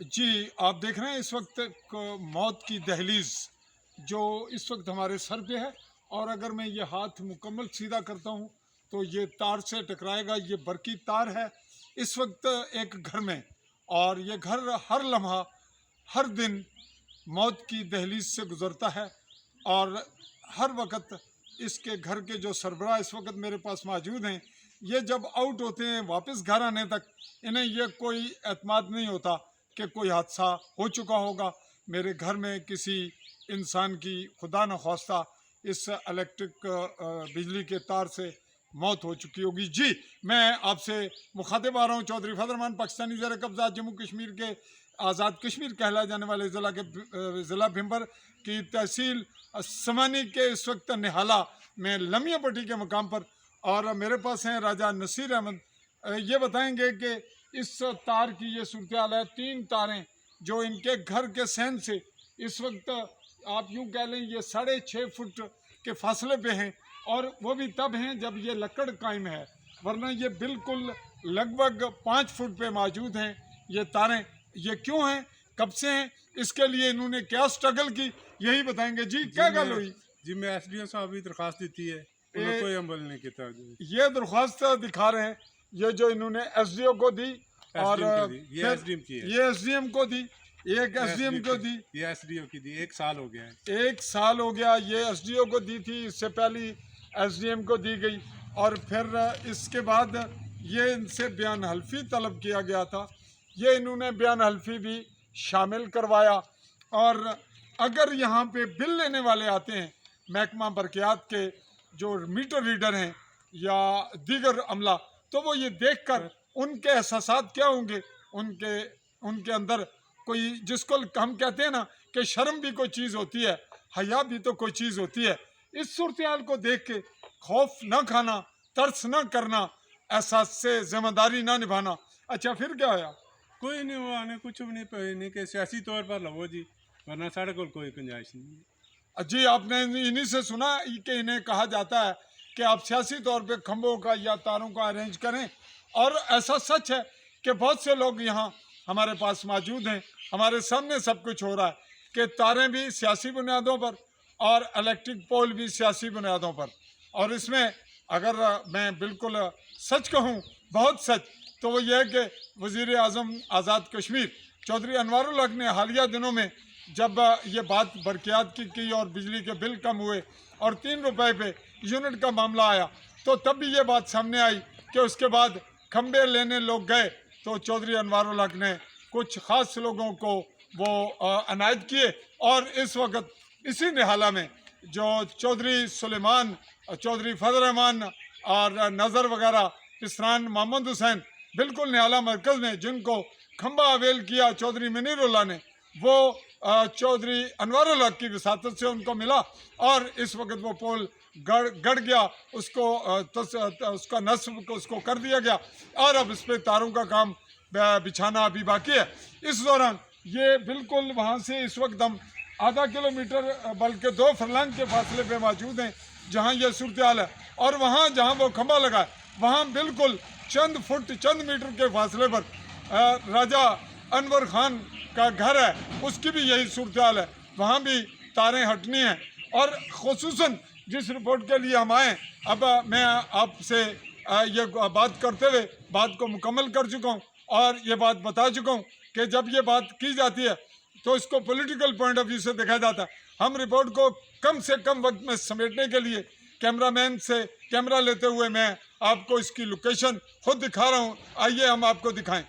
जी, आप देख रहे हैं इस वक्त मौत की दहलीज जो इस वक्त हमारे सर पे है। और अगर मैं ये हाथ मुकम्मल सीधा करता हूँ तो ये तार से टकराएगा। ये बरकी तार है इस वक्त एक घर में, और ये घर हर लम्हा हर दिन मौत की दहलीज से गुज़रता है। और हर वक्त इसके घर के जो सरबराह इस वक्त मेरे पास मौजूद हैं, ये जब आउट होते हैं वापस घर आने तक इन्हें ये कोई एतमाद नहीं होता कि कोई हादसा हो चुका होगा, मेरे घर में किसी इंसान की खुदा न खास्ता इस इलेक्ट्रिक बिजली के तार से मौत हो चुकी होगी। जी, मैं आपसे मुखातिब आ रहा हूँ चौधरी फजल रहमान, पाकिस्तानी ज़ेर कब्ज़ा जम्मू कश्मीर के आज़ाद कश्मीर कहलाए जाने वाले ज़िला भिंबर की तहसील समानी के इस वक्त निहाला में लमिया पट्टी के मकाम पर। और मेरे पास हैं राजा नसीर अहमद, ये बताएंगे कि इस तार की ये सूरत हाल है। 3 तारें जो इनके घर के सहन से इस वक्त आप यूँ कह लें ये 6.5 फुट के फासले पे हैं, और वो भी तब हैं जब ये लकड़ कायम है, वरना ये बिल्कुल लगभग 5 फुट पे मौजूद हैं ये तारें। ये क्यों हैं, कब से हैं, इसके लिए इन्होंने क्या स्ट्रगल की, यही बताएंगे। जी, क्या गल हुई? जी, मैं SDO साहब भी दरखास्त दी है, कोई अमल नहीं किया। ये दरख्वास्त दिखा रहे हैं, ये जो इन्होंने SDO को दी और ये SDM की है, ये SDM को दी, एक SDM को दी, ये SDO की दी। 1 साल हो गया है, 1 साल हो गया। ये SDO को दी थी, इससे पहले SDM को दी गई, और फिर इसके बाद ये इनसे बयान हल्फी तलब किया गया था। ये इन्होंने बयान हल्फी भी शामिल करवाया। और अगर यहाँ पे बिल लेने वाले आते हैं महकमा बरक़ियात के जो मीटर रीडर हैं या दीगर अमला, तो वो ये देखकर उनके एहसासात क्या होंगे, उनके अंदर कोई, जिसको हम कहते हैं ना कि शर्म भी कोई चीज़ होती है, हया भी तो कोई चीज़ होती है। इस सूरत हाल को देख के खौफ न खाना, तरस न करना, एहसास से ज़िम्मेदारी ना निभाना। अच्छा, फिर क्या होया? कोई नहीं हुआ ने कुछ भी नहीं कि सियासी तौर पर लवो जी, वरना साढ़े को कोई गुंजाइश नहीं। जी, आपने इन्हीं से सुना कि इन्हें कहा जाता है कि आप सियासी तौर पे खंभों का या तारों का अरेंज करें, और ऐसा सच है कि बहुत से लोग यहाँ हमारे पास मौजूद हैं, हमारे सामने सब कुछ हो रहा है कि तारें भी सियासी बुनियादों पर और इलेक्ट्रिक पोल भी सियासी बुनियादों पर। और इसमें अगर मैं बिल्कुल सच कहूँ, बहुत सच, तो वो ये है कि वज़ीर आज़म आज़ाद कश्मीर चौधरी अनवारुल हक ने हालिया दिनों में जब ये बात बरक़ियात की और बिजली के बिल कम हुए और 3 रुपए पे यूनिट का मामला आया, तो तब भी ये बात सामने आई कि उसके बाद खंबे लेने लोग गए तो चौधरी अनवारुल हक ने कुछ ख़ास लोगों को वो अनायत किए। और इस वक्त इसी निहाला में जो चौधरी सुलेमान, चौधरी फजल रहमान और नज़र वगैरह, इसरान मोहम्मद हुसैन, बिल्कुल निहाला मरकज़ में जिनको खंबा अवेल किया चौधरी मुनीरुल्लाह ने, वो चौधरी अनवारुल हक की विसातत से उनको मिला, और इस वक्त वो पोल गड़ गया, उसका नस्ब को उसको कर दिया गया, और अब इस पर तारों का काम बिछाना अभी बाकी है। इस दौरान ये बिल्कुल वहाँ से इस वक्त हम आधा किलोमीटर बल्कि 2 फरलांग के फासले पे मौजूद हैं जहाँ ये सूरत हाल है। और वहाँ जहाँ वो खंबा लगा है, वहाँ बिल्कुल चंद फुट चंद मीटर के फासले पर राजा अनवर खान का घर है, उसकी भी यही सूरत हाल है, वहाँ भी तारें हटनी हैं। और ख़ुसूसन जिस रिपोर्ट के लिए हम आए, अब मैं आपसे ये बात करते हुए बात को मुकम्मल कर चुका हूँ और ये बात बता चुका हूँ कि जब ये बात की जाती है तो इसको पॉलिटिकल पॉइंट ऑफ व्यू से देखा जाता है। हम रिपोर्ट को कम से कम वक्त में समेटने के लिए कैमरामैन से कैमरा लेते हुए मैं आपको इसकी लोकेशन खुद दिखा रहा हूँ, आइए हम आपको दिखाएं।